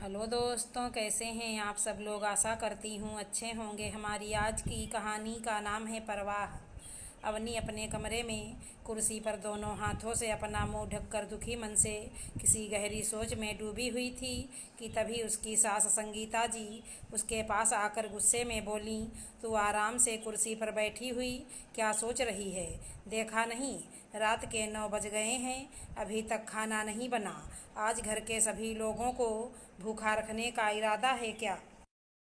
Hello दोस्तों, कैसे हैं आप सब लोग। आशा करती हूँ अच्छे होंगे। हमारी आज की कहानी का नाम है परवाह। अवनी अपने कमरे में कुर्सी पर दोनों हाथों से अपना मुंह ढककर दुखी मन से किसी गहरी सोच में डूबी हुई थी कि तभी उसकी सास संगीता जी उसके पास आकर गुस्से में बोलीं, तू आराम से कुर्सी पर बैठी हुई क्या सोच रही है? देखा नहीं, रात के 9 बज गए हैं, अभी तक खाना नहीं बना। आज घर के सभी लोगों को भूखा रखने का इरादा है क्या?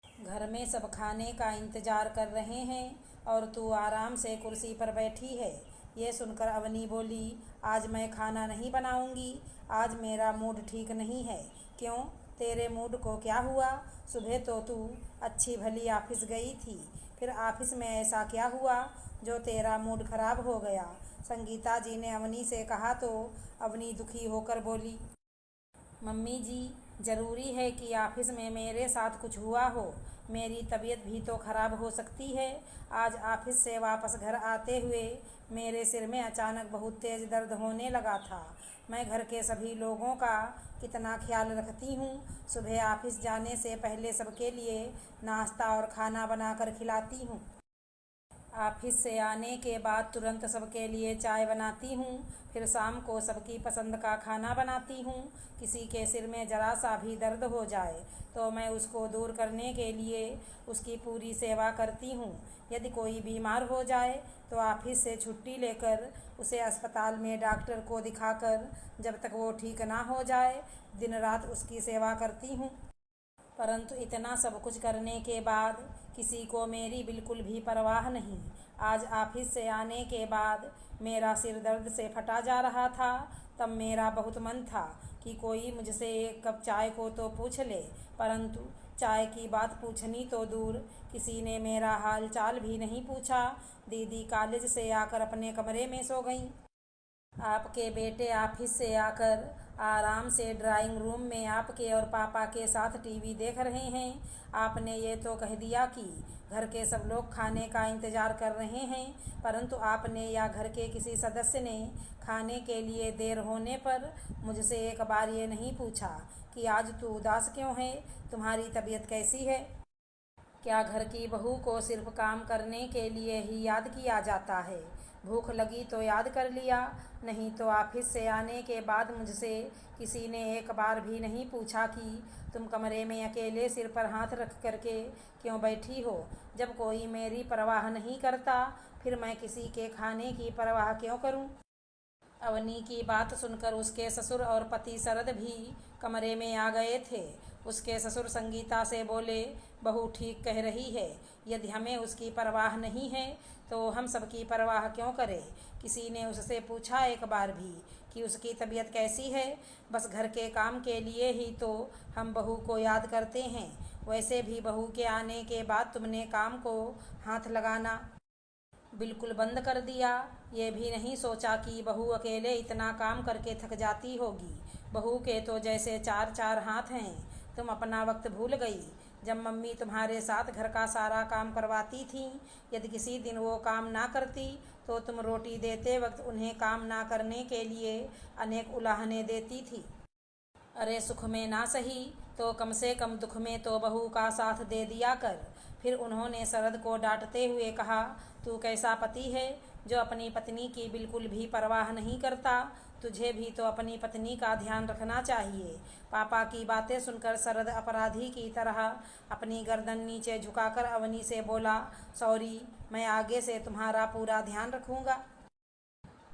घर में सब खाने का इंतजार कर रहे हैं और तू आराम से कुर्सी पर बैठी है। ये सुनकर अवनी बोली, आज मैं खाना नहीं बनाऊंगी। आज मेरा मूड ठीक नहीं है। क्यों? तेरे मूड को क्या हुआ? सुबह तो तू अच्छी भली ऑफिस गई थी, फिर ऑफिस में ऐसा क्या हुआ जो तेरा मूड खराब हो गया? संगीता जी ने अवनी से कहा तो अवनी दुखी होकर बोली, मम्मी जी, ज़रूरी है कि ऑफिस में मेरे साथ कुछ हुआ हो? मेरी तबीयत भी तो ख़राब हो सकती है। आज ऑफिस से वापस घर आते हुए मेरे सिर में अचानक बहुत तेज़ दर्द होने लगा था। मैं घर के सभी लोगों का कितना ख्याल रखती हूँ। सुबह ऑफिस जाने से पहले सबके लिए नाश्ता और खाना बनाकर खिलाती हूँ। ऑफिस से आने के बाद तुरंत सबके लिए चाय बनाती हूँ। फिर शाम को सबकी पसंद का खाना बनाती हूँ। किसी के सिर में ज़रा सा भी दर्द हो जाए तो मैं उसको दूर करने के लिए उसकी पूरी सेवा करती हूँ। यदि कोई बीमार हो जाए तो ऑफिस से छुट्टी लेकर उसे अस्पताल में डॉक्टर को दिखाकर जब तक वो ठीक ना हो जाए दिन रात उसकी सेवा करती हूँ। परंतु इतना सब कुछ करने के बाद किसी को मेरी बिल्कुल भी परवाह नहीं। आज ऑफिस से आने के बाद मेरा सिर दर्द से फटा जा रहा था। तब मेरा बहुत मन था कि कोई मुझसे एक कप चाय को तो पूछ ले, परंतु चाय की बात पूछनी तो दूर, किसी ने मेरा हाल चाल भी नहीं पूछा। दीदी कॉलेज से आकर अपने कमरे में सो गईं। आपके बेटे ऑफिस से आकर आराम से ड्राइंग रूम में आपके और पापा के साथ टीवी देख रहे हैं। आपने ये तो कह दिया कि घर के सब लोग खाने का इंतज़ार कर रहे हैं, परंतु आपने या घर के किसी सदस्य ने खाने के लिए देर होने पर मुझसे एक बार ये नहीं पूछा कि आज तू उदास क्यों है, तुम्हारी तबीयत कैसी है? क्या घर की बहू को सिर्फ काम करने के लिए ही याद किया जाता है? भूख लगी तो याद कर लिया, नहीं तो ऑफिस से आने के बाद मुझसे किसी ने एक बार भी नहीं पूछा कि तुम कमरे में अकेले सिर पर हाथ रख करके क्यों बैठी हो। जब कोई मेरी परवाह नहीं करता, फिर मैं किसी के खाने की परवाह क्यों करूं? अवनी की बात सुनकर उसके ससुर और पति शरद भी कमरे में आ गए थे। उसके ससुर संगीता से बोले, बहू ठीक कह रही है। यदि हमें उसकी परवाह नहीं है तो हम सबकी परवाह क्यों करें? किसी ने उससे पूछा एक बार भी कि उसकी तबीयत कैसी है? बस घर के काम के लिए ही तो हम बहू को याद करते हैं। वैसे भी बहू के आने के बाद तुमने काम को हाथ लगाना बिल्कुल बंद कर दिया। ये भी नहीं सोचा कि बहू अकेले इतना काम करके थक जाती होगी। बहू के तो जैसे चार चार हाथ हैं। तुम अपना वक्त भूल गई जब मम्मी तुम्हारे साथ घर का सारा काम करवाती थीं। यदि किसी दिन वो काम ना करती तो तुम रोटी देते वक्त उन्हें काम ना करने के लिए अनेक उलाहने देती थी। अरे सुख में ना सही तो कम से कम दुख में तो बहू का साथ दे दिया कर। फिर उन्होंने शरद को डांटते हुए कहा, तू कैसा पति है जो अपनी पत्नी की बिल्कुल भी परवाह नहीं करता? तुझे भी तो अपनी पत्नी का ध्यान रखना चाहिए। पापा की बातें सुनकर शरद अपराधी की तरह अपनी गर्दन नीचे झुकाकर अवनी से बोला, सॉरी, मैं आगे से तुम्हारा पूरा ध्यान रखूंगा।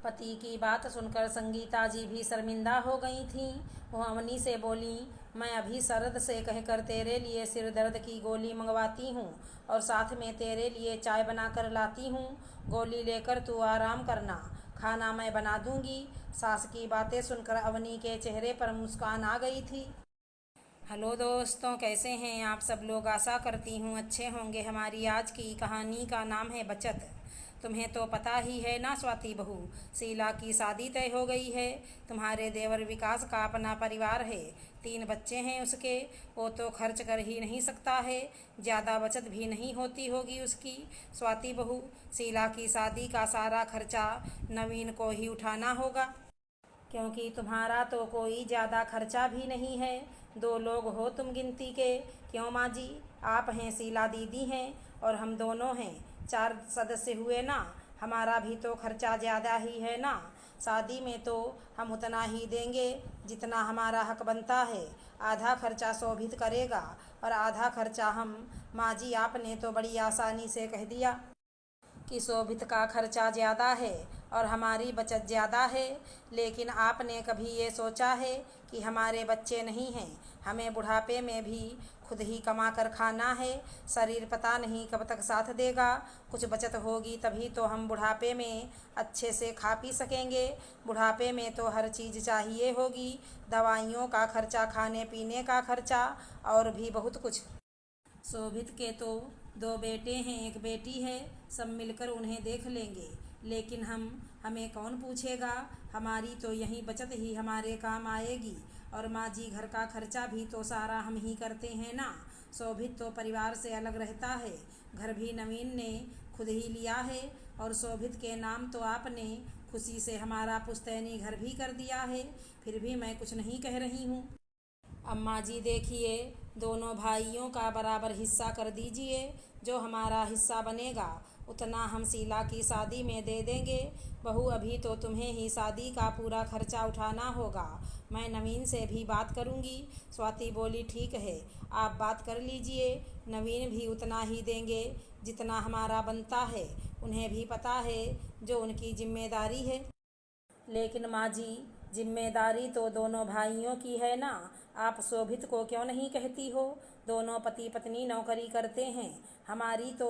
पति की बात सुनकर संगीता जी भी शर्मिंदा हो गई थीं। वह अवनी से बोली, मैं अभी शरद से कहकर तेरे लिए सिर दर्द की गोली मंगवाती हूँ और साथ में तेरे लिए चाय बनाकर लाती हूँ। गोली लेकर तू आराम करना, खाना मैं बना दूँगी। सास की बातें सुनकर अवनी के चेहरे पर मुस्कान आ गई थी। हेलो दोस्तों, कैसे हैं आप सब लोग। आशा करती हूँ अच्छे होंगे। हमारी आज की कहानी का नाम है बचत। तुम्हें तो पता ही है ना स्वाति बहू, शीला की शादी तय हो गई है। तुम्हारे देवर विकास का अपना परिवार है, 3 बच्चे हैं उसके। वो तो खर्च कर ही नहीं सकता है, ज़्यादा बचत भी नहीं होती होगी उसकी। स्वाति बहू, शीला की शादी का सारा खर्चा नवीन को ही उठाना होगा, क्योंकि तुम्हारा तो कोई ज़्यादा खर्चा भी नहीं है। 2 लोग हो तुम गिनती के। क्यों माँ जी, आप हैं, शीला दीदी हैं और हम दोनों हैं, 4 सदस्य हुए ना। हमारा भी तो खर्चा ज़्यादा ही है ना। शादी में तो हम उतना ही देंगे जितना हमारा हक बनता है। आधा खर्चा शोभित करेगा और आधा खर्चा हम। माँ जी, आपने तो बड़ी आसानी से कह दिया कि शोभित का खर्चा ज़्यादा है और हमारी बचत ज़्यादा है। लेकिन आपने कभी ये सोचा है कि हमारे बच्चे नहीं हैं, हमें बुढ़ापे में भी खुद ही कमा कर खाना है। शरीर पता नहीं कब तक साथ देगा। कुछ बचत होगी तभी तो हम बुढ़ापे में अच्छे से खा पी सकेंगे। बुढ़ापे में तो हर चीज़ चाहिए होगी, दवाइयों का खर्चा, खाने पीने का खर्चा और भी बहुत कुछ। शोभित के तो 2 बेटे हैं, 1 बेटी है, सब मिलकर उन्हें देख लेंगे। लेकिन हमें कौन पूछेगा। हमारी तो यही बचत ही हमारे काम आएगी। और माँ जी, घर का खर्चा भी तो सारा हम ही करते हैं ना। शोभित तो परिवार से अलग रहता है, घर भी नवीन ने खुद ही लिया है और शोभित के नाम तो आपने खुशी से हमारा पुश्तैनी घर भी कर दिया है। फिर भी मैं कुछ नहीं कह रही हूँ। अम्मा जी देखिए, दोनों भाइयों का बराबर हिस्सा कर दीजिए। जो हमारा हिस्सा बनेगा उतना हम शीला की शादी में दे देंगे। बहू, अभी तो तुम्हें ही शादी का पूरा खर्चा उठाना होगा। मैं नवीन से भी बात करूंगी। स्वाति बोली, ठीक है, आप बात कर लीजिए। नवीन भी उतना ही देंगे जितना हमारा बनता है। उन्हें भी पता है जो उनकी जिम्मेदारी है। लेकिन माँ जी, जिम्मेदारी तो दोनों भाइयों की है ना। आप शोभित को क्यों नहीं कहती हो। दोनों पति पत्नी नौकरी करते हैं, हमारी तो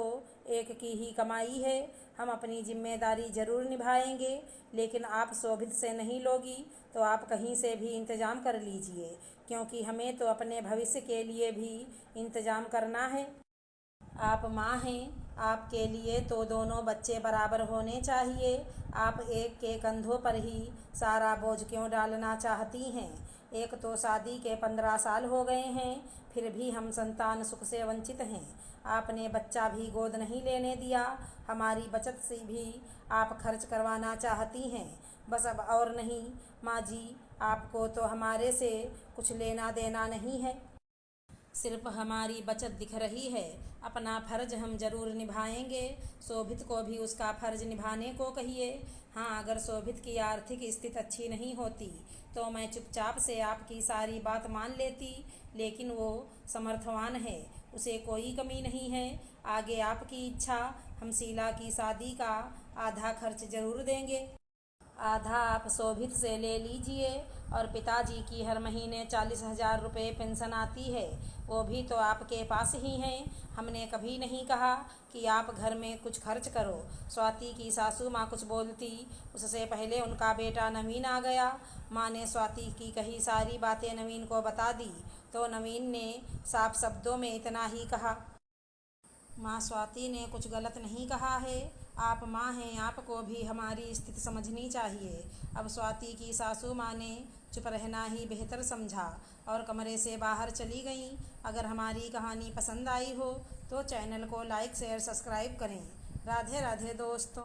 एक की ही कमाई है। हम अपनी जिम्मेदारी ज़रूर निभाएंगे। लेकिन आप शोभित से नहीं लोगी तो आप कहीं से भी इंतज़ाम कर लीजिए, क्योंकि हमें तो अपने भविष्य के लिए भी इंतज़ाम करना है। आप माँ हैं, आपके लिए तो दोनों बच्चे बराबर होने चाहिए। आप एक के कंधों पर ही सारा बोझ क्यों डालना चाहती हैं। एक तो शादी के 15 साल हो गए हैं, फिर भी हम संतान सुख से वंचित हैं। आपने बच्चा भी गोद नहीं लेने दिया। हमारी बचत से भी आप खर्च करवाना चाहती हैं। बस अब और नहीं माँ जी, आपको तो हमारे से कुछ लेना देना नहीं है। सिर्फ हमारी बचत दिख रही है। अपना फ़र्ज हम ज़रूर निभाएंगे। शोभित को भी उसका फ़र्ज निभाने को कहिए। हाँ, अगर शोभित की आर्थिक स्थिति अच्छी नहीं होती तो मैं चुपचाप से आपकी सारी बात मान लेती। लेकिन वो समर्थवान है, उसे कोई कमी नहीं है। आगे आपकी इच्छा, हम शीला की शादी का आधा खर्च ज़रूर देंगे। आधा आप शोभित से ले लीजिए। और पिताजी की हर महीने 40,000 रुपये पेंशन आती है, वो भी तो आपके पास ही हैं। हमने कभी नहीं कहा कि आप घर में कुछ खर्च करो। स्वाति की सासू माँ कुछ बोलती, उससे पहले उनका बेटा नवीन आ गया। माँ ने स्वाति की कही सारी बातें नवीन को बता दी तो नवीन ने साफ शब्दों में इतना ही कहा, माँ, स्वाति ने कुछ गलत नहीं कहा है। आप माँ हैं, आपको भी हमारी स्थिति समझनी चाहिए। अब स्वाति की सासू माँ ने चुप रहना ही बेहतर समझा और कमरे से बाहर चली गईं। अगर हमारी कहानी पसंद आई हो तो चैनल को लाइक शेयर सब्सक्राइब करें। राधे राधे दोस्तों।